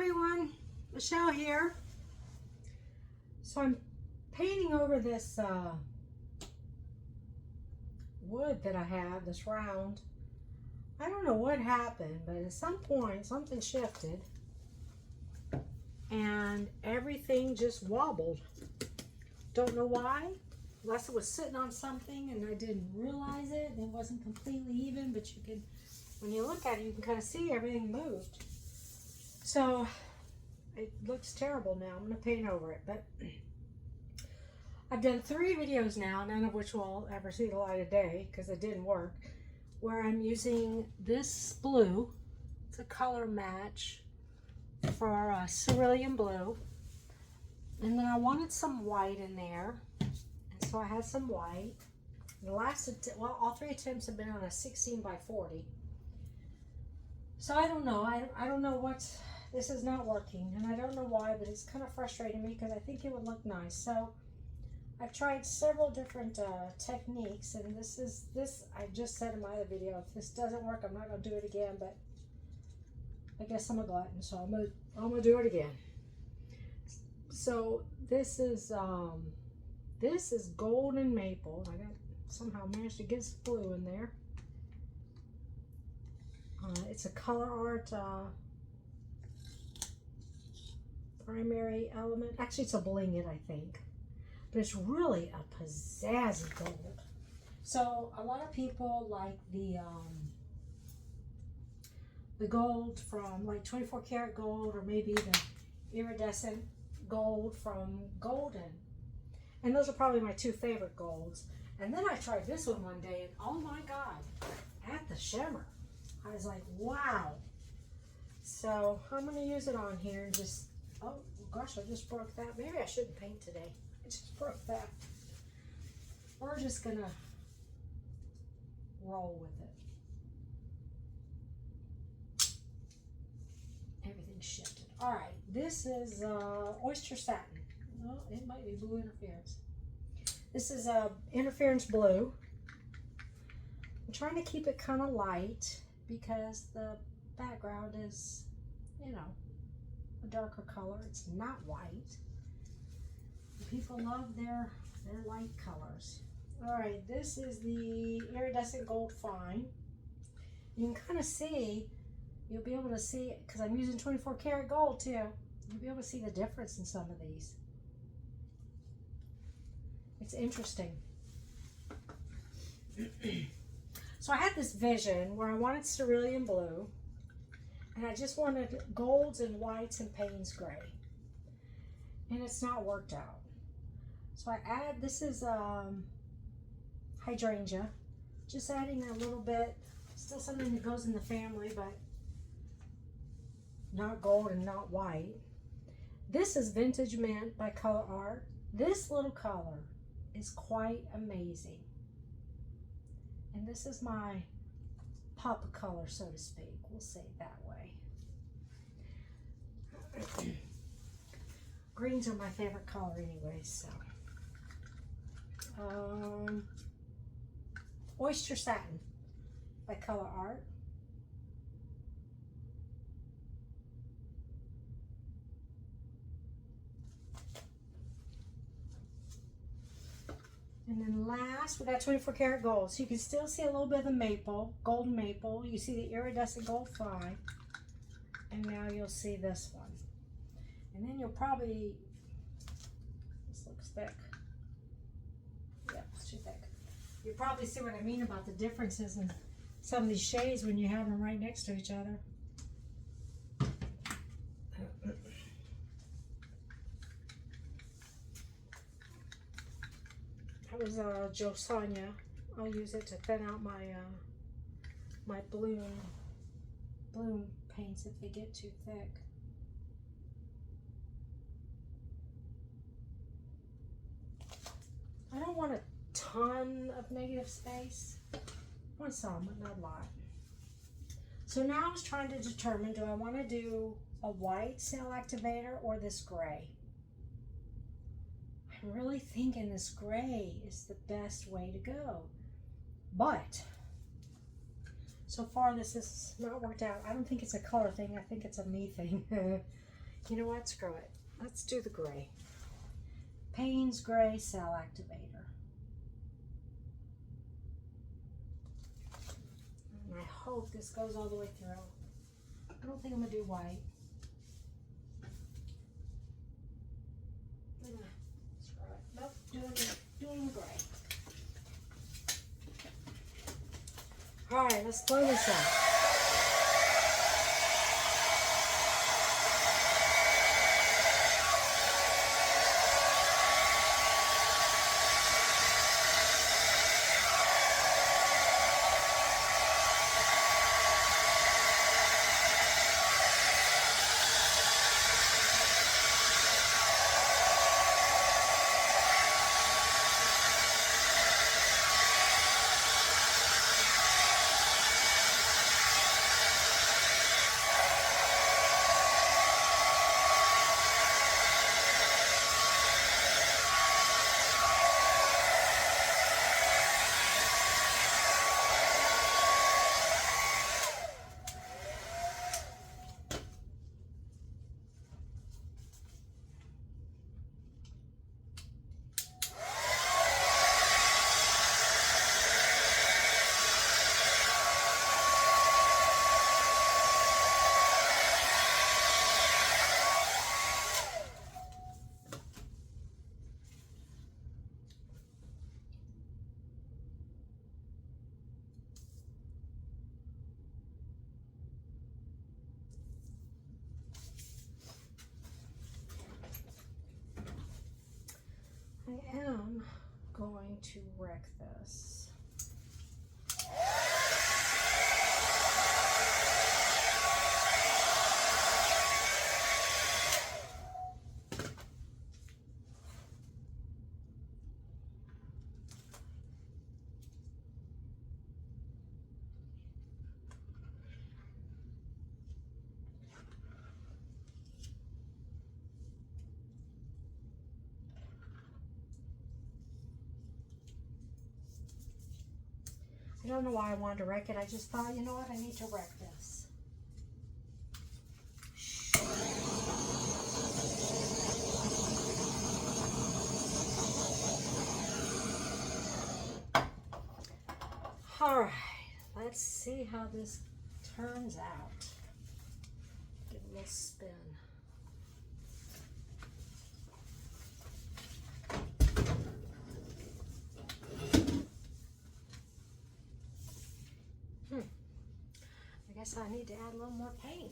everyone, Michelle here. So I'm painting over this wood that I have, this round. I don't know what happened, but at some point something shifted and everything just wobbled. Don't know why, unless it was sitting on something and I didn't realize it and it wasn't completely even, but you can, when you look at it, you can kind of see everything moved. So it looks terrible now. I'm going to paint over it, but I've done 3 videos now, none of which will ever see the light of day because it didn't work, where I'm using this blue. It's a color match for cerulean blue. And then I wanted some white in there, and so I had some white. The last, well, all 3 attempts have been on a 16 by 40. So I don't know. I don't know what's, this is not working, and I don't know why, but it's kind of frustrating me because I think it would look nice. So I've tried several different techniques, and this I just said in my other video, if this doesn't work, I'm not going to do it again, but I guess I'm a glutton, so I'm gonna do it again. So this is golden maple. I got somehow managed to get some blue in there. It's a color art primary element. Actually, it's a bling it, I think. But it's really a pizzazzy gold. So a lot of people like the gold from like 24 karat gold, or maybe the iridescent gold from Golden. And those are probably my 2 favorite golds. And then I tried this one day, and oh my God, at the shimmer. I was like, wow. So I'm going to use it on here and just, oh gosh, I just broke that. Maybe I shouldn't paint today. I just broke that. We're just going to roll with it. Everything shifted. All right, this is oyster satin. Well, it might be blue interference. This is interference blue. I'm trying to keep it kind of light because the background is, you know, a darker color. It's not white. People love their light colors. All right, this is the iridescent gold fine. You can kind of see, you'll be able to see it because I'm using 24 karat gold too. You'll be able to see the difference in some of these. It's interesting. So I had this vision where I wanted cerulean blue, and I just wanted golds and whites and Payne's gray, and it's not worked out. So I add, this is hydrangea, just adding a little bit, still something that goes in the family, but not gold and not white. This is Vintage Mint by Color Art. This little color is quite amazing. And this is my pop of color, so to speak. We'll say it that way. Greens are my favorite color anyway, so. Oyster Satin by Color Art. And then last, we got 24 karat gold. So you can still see a little bit of the maple, golden maple. You see the iridescent gold fine. And now you'll see this one. And then you'll probably, this looks thick. Yeah, it's too thick. You'll probably see what I mean about the differences in some of these shades when you have them right next to each other. That was Josanya. I'll use it to thin out my my bloom paints if they get too thick. I don't want a ton of negative space. I want some, but not a lot. So now I was trying to determine, do I want to do a white cell activator or this gray? I'm really thinking this gray is the best way to go. But so far this has not worked out. I don't think it's a color thing. I think it's a me thing. You know what? Screw it. Let's do the gray. Payne's Gray Cell Activator. And I hope this goes all the way through. I don't think I'm going to do white. Screw it. Nope, doing gray. Alright, let's blow this out. I am going to wreck this. I don't know why I wanted to wreck it. I just thought, you know what, I need to wreck this. All right, let's see how this turns out. Give it a little spin. I guess I need to add a little more paint.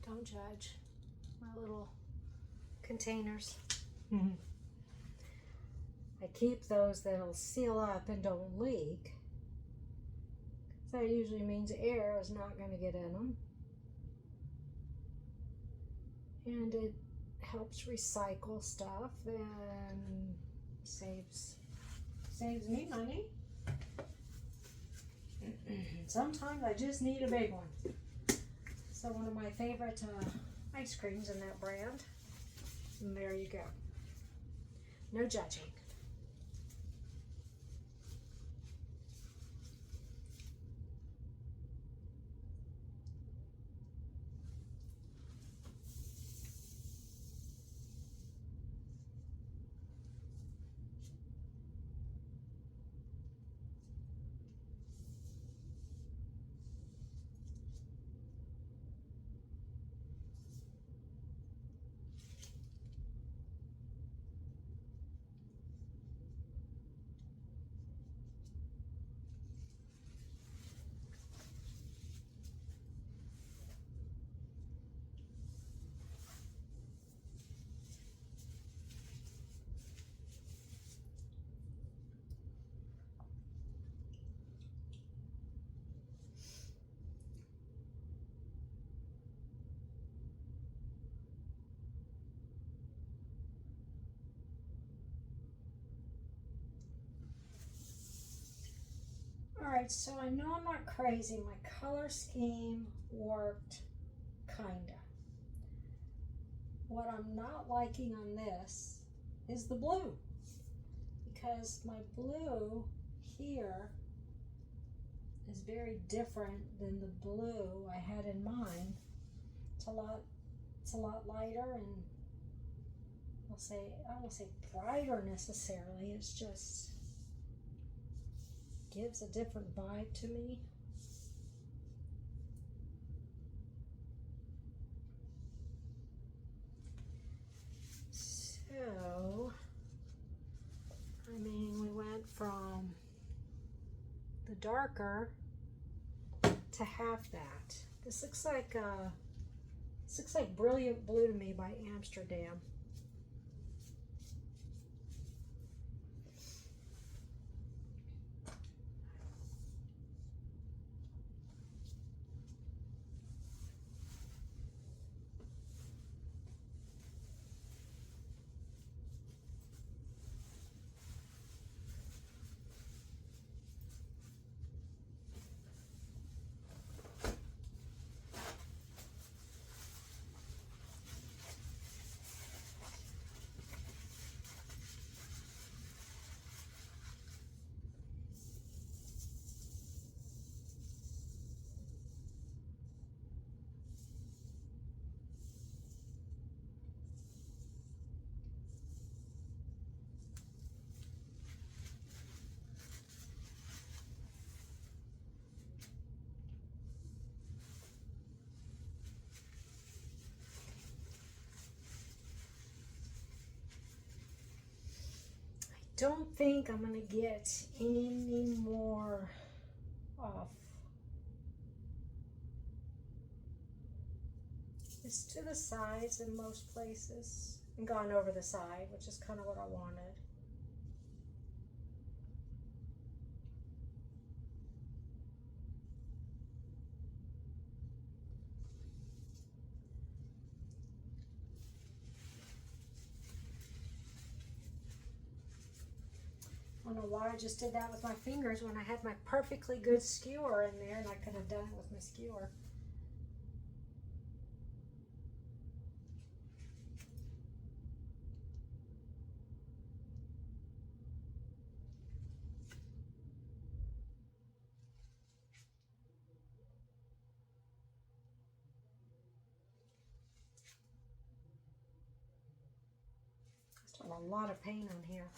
Don't judge my little containers. I keep those that'll seal up and don't leak. That usually means air is not going to get in them. And it helps recycle stuff and saves me money. Sometimes I just need a big one. So one of my favorite ice creams in that brand. And there you go. No judging. Alright, so I know I'm not crazy. My color scheme worked, kinda. What I'm not liking on this is the blue, because my blue here is very different than the blue I had in mind. It's a lot lighter, and I won't say brighter necessarily. It's just gives a different vibe to me. So, I mean, we went from the darker to half that. This looks like Brilliant Blue to me by Amsterdam. Don't think I'm gonna get any more off. It's to the sides in most places and gone over the side, which is kind of what I wanted. I don't know why I just did that with my fingers when I had my perfectly good skewer in there, and I could have done it with my skewer. Still a lot of paint on here.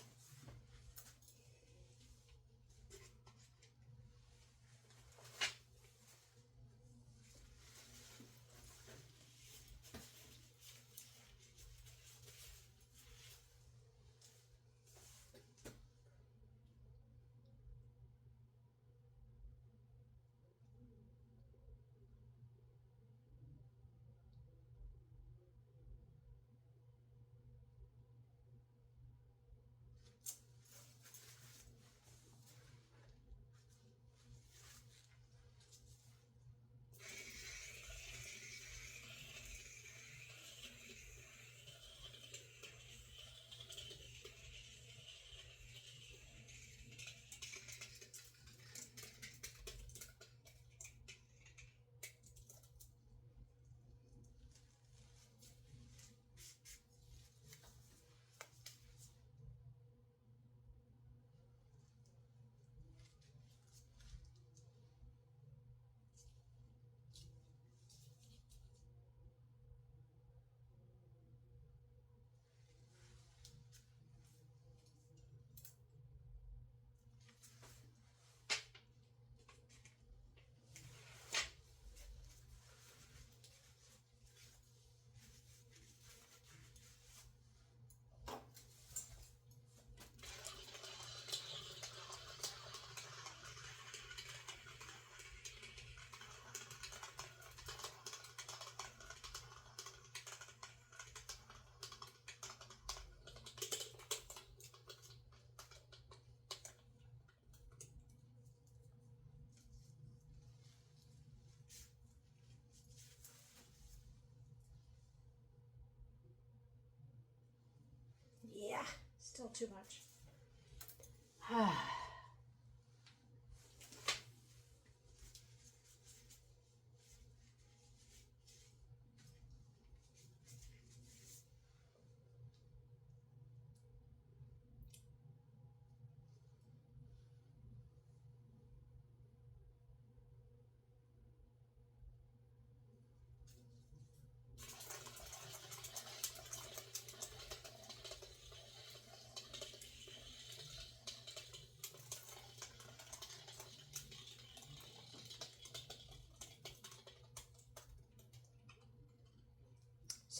Yeah, still too much.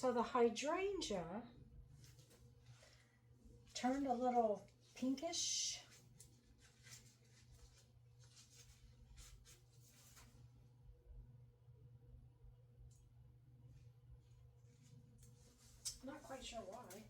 So the hydrangea turned a little pinkish. Not quite sure why.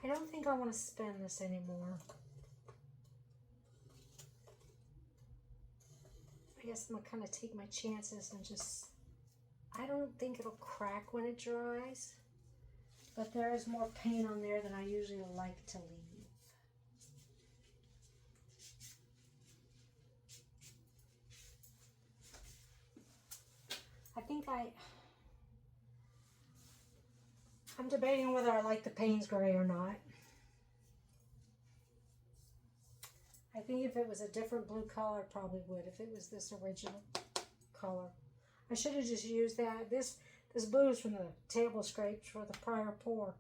I don't think I want to spin this anymore. I guess I'm going to kind of take my chances and just, I don't think it'll crack when it dries, but there is more paint on there than I usually like to leave. I think I'm debating whether I like the Payne's Gray or not. I think if it was a different blue color, I probably would. If it was this original color, I should have just used that. This blue is from the table scrapes for the prior pour.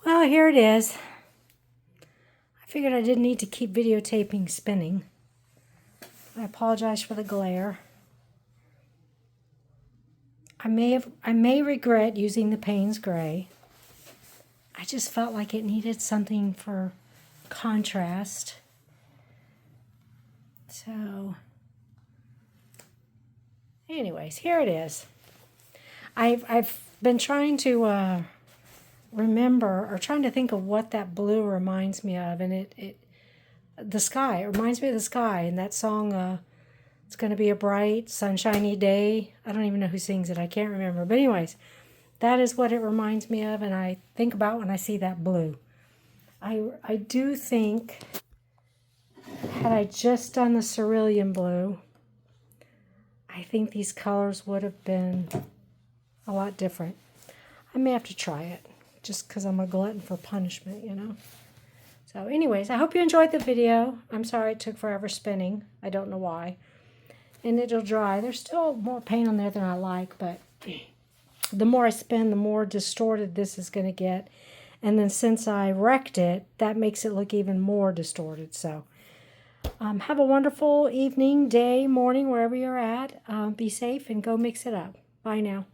Well, here it is. I figured I didn't need to keep videotaping spinning. I apologize for the glare. I may regret using the Payne's Gray. I just felt like it needed something for contrast. So, anyways, here it is. I've been trying to remember, or trying to think of what that blue reminds me of, and the sky. It reminds me of the sky, and that song, It's Gonna Be a Bright, Sunshiny Day. I don't even know who sings it. I can't remember. But anyways, that is what it reminds me of, and I think about when I see that blue. I do think, had I just done the cerulean blue, I think these colors would have been a lot different. I may have to try it, just because I'm a glutton for punishment, you know. So anyways, I hope you enjoyed the video. I'm sorry it took forever spinning. I don't know why. And it'll dry. There's still more paint on there than I like, but the more I spin, the more distorted this is going to get. And then since I wrecked it, that makes it look even more distorted. So have a wonderful evening, day, morning, wherever you're at. Be safe and go mix it up. Bye now.